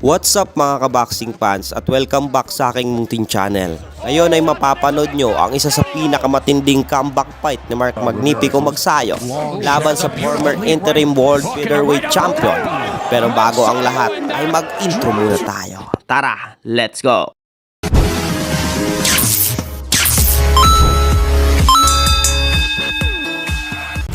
What's up mga kaboxing fans at welcome back sa aking munting channel. Ngayon ay mapapanood nyo ang isa sa pinakamatinding comeback fight ni Mark Magnifico Magsayo laban sa former interim world featherweight champion. Pero bago ang lahat ay mag-intro muna tayo. Tara, let's go!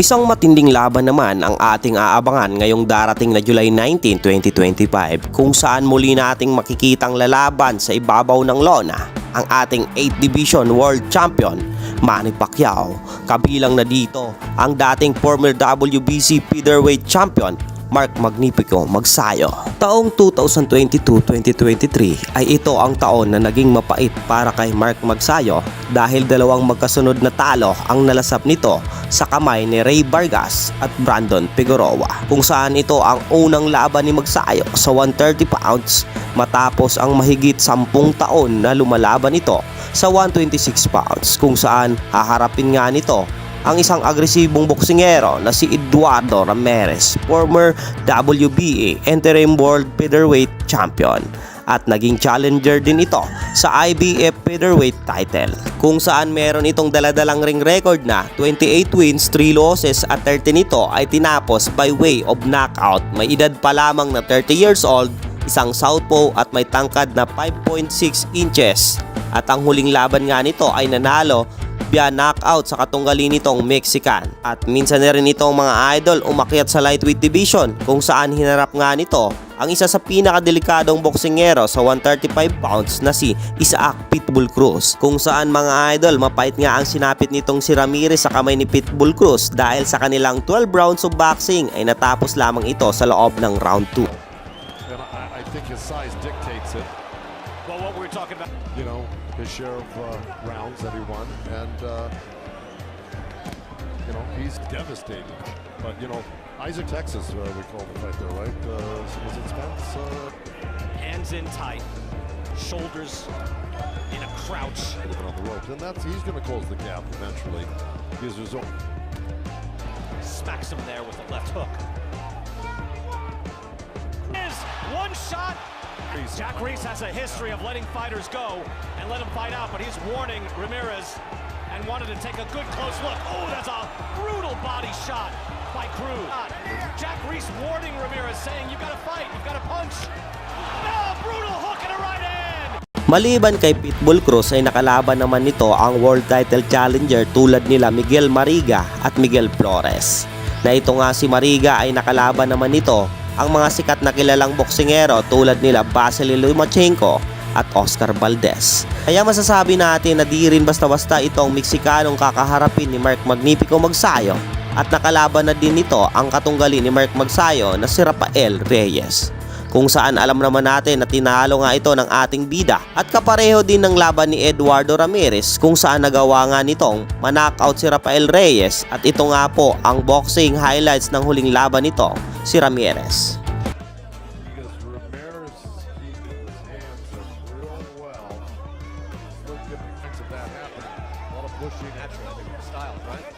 Isang matinding laban naman ang ating aabangan ngayong darating na July 19, 2025 kung saan muli nating makikitang lalaban sa ibabaw ng lona ang ating 8th Division World Champion Manny Pacquiao. Kabilang na dito ang dating former WBC Featherweight Champion Mark Magnifico Magsayo. Taong 2022-2023 ay ito ang taon na naging mapait para kay Mark Magsayo dahil dalawang magkasunod na talo ang nalasap nito sa kamay ni Ray Vargas at Brandon Figueroa, kung saan ito ang unang laban ni Magsayo sa 130 pounds matapos ang mahigit 10 taon na lumalaban ito sa 126 pounds, kung saan haharapin nga nito ang isang agresibong boksingero na si Eduardo Ramirez, former WBA Interim World Featherweight Champion at naging challenger din ito sa IBF Featherweight title, kung saan meron itong daladalang ring record na 28 wins, 3 losses at 30 nito ay tinapos by way of knockout. May edad pa lamang na 30 years old, isang southpaw at may tangkad na 5.6 inches at ang huling laban nga nito ay nanalo via knockout sa katunggali nitong Mexican. At minsan na rin itong mga idol umakyat sa lightweight division kung saan hinarap nga nito ang isa sa pinakadelikadong boksingero sa 135 pounds na si Isaac Pitbull Cruz, kung saan mga idol mapait nga ang sinapit nitong si Ramirez sa kamay ni Pitbull Cruz dahil sa kanilang 12 rounds of boxing ay natapos lamang ito sa loob ng round 2. I think his size dictates it. Well, what we're talking about, You know, his share of rounds that he won, and you know, he's devastating. But you know, Isaac Texas, we call the fight there, right? Was it Spence? hands in tight, shoulders in a crouch. Looking on the ropes, and he's going to close the gap eventually. He's his own. Smacks him there with a left hook. Is one shot. Jack Reese has a history of letting fighters go and let him fight out, but he's warning Ramirez and wanted to take a good close look. Oh, that's a brutal body shot by Cruz. Jack Reese warning Ramirez, saying, "You've got to fight, you've got to punch." No, brutal hook in the right hand. Maliban kay Pitbull Cruz ay nakalaban naman nito ang world title challenger tulad nila Miguel Mariga at Miguel Flores. Na ito nga si Mariga ay nakalaban naman nito ang mga sikat na kilalang boksingero tulad nila Vasily Lomachenko at Oscar Valdez. Kaya masasabi natin na di rin basta-basta itong Mexicanong kakaharapin ni Mark Magnifico Magsayo at nakalaban na din nito ang katunggali ni Mark Magsayo na si Rafael Reyes, kung saan alam naman natin na tinalo nga ito ng ating bida at kapareho din ng laban ni Eduardo Ramirez, kung saan nagawa nga nitong manockout si Rafael Reyes at ito nga po ang boxing highlights ng huling laban nito, si Ramirez. Because Ramirez keeping his hands up real well. Look at the of that happening. A lot of pushing. Natural style, right?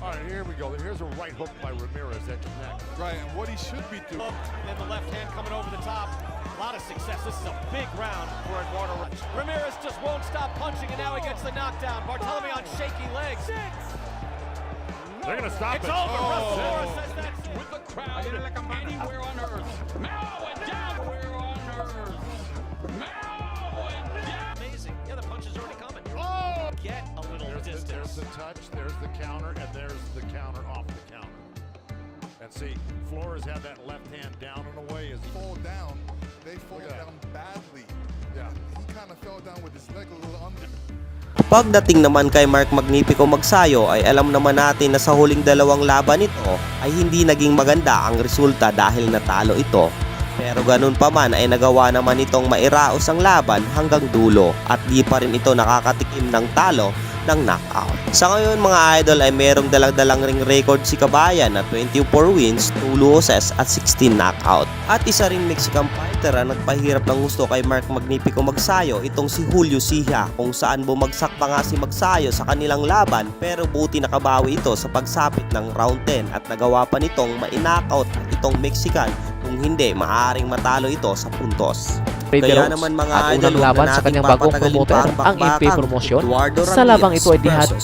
All right, here we go. Here's a right hook by Ramirez at the neck. Right, and what he should be doing. Hook, and the left hand coming over the top. A lot of success. This is a big round for Eduardo. Ramirez just won't stop punching, and now he gets the knockdown. Bartolome on shaky legs. They're going to stop It's it. over. Russell Oh. Morris says that's With the crowd anywhere on earth. Now and down where on earth. Now and down. amazing. Yeah, the punch is already coming. Oh! Get a little There's distance. the touch, there's the counter, and there's the counter off the counter. And see, Flores had that left hand down and away as he Fall down. They fall Look at that. down badly. Yeah. He kind of fell down with his leg a little under. Pagdating naman kay Mark Magnifico Magsayo ay alam naman natin na sa huling dalawang laban nito ay hindi naging maganda ang resulta dahil natalo ito. Pero ganun pa man ay nagawa naman itong mairaos ang laban hanggang dulo at di pa rin ito nakakatikim ng talo ng knockout. Sa ngayon mga idol ay merong dalang-dalang ring record si Kabayan na 24 wins, 2 losses at 16 knockout. At isa ring Mexican fighter ang nagpahirap ng gusto kay Mark Magnifico Magsayo, itong si Julio Sija, kung saan bumagsak pa nga si Magsayo sa kanilang laban pero buti nakabawi ito sa pagsapit ng round 10 at nagawa pa nitong ma-knockout itong Mexican kung Kung hindi, maaaring matalo ito sa puntos. Brady Kaya Rhodes naman mga at idol, unang laban huwag na sa kanyang nating bagong papatagalin promoter, pa ang ang MP bakbakan. Promotion. Eduardo Sa labang Ramirez ito ay versus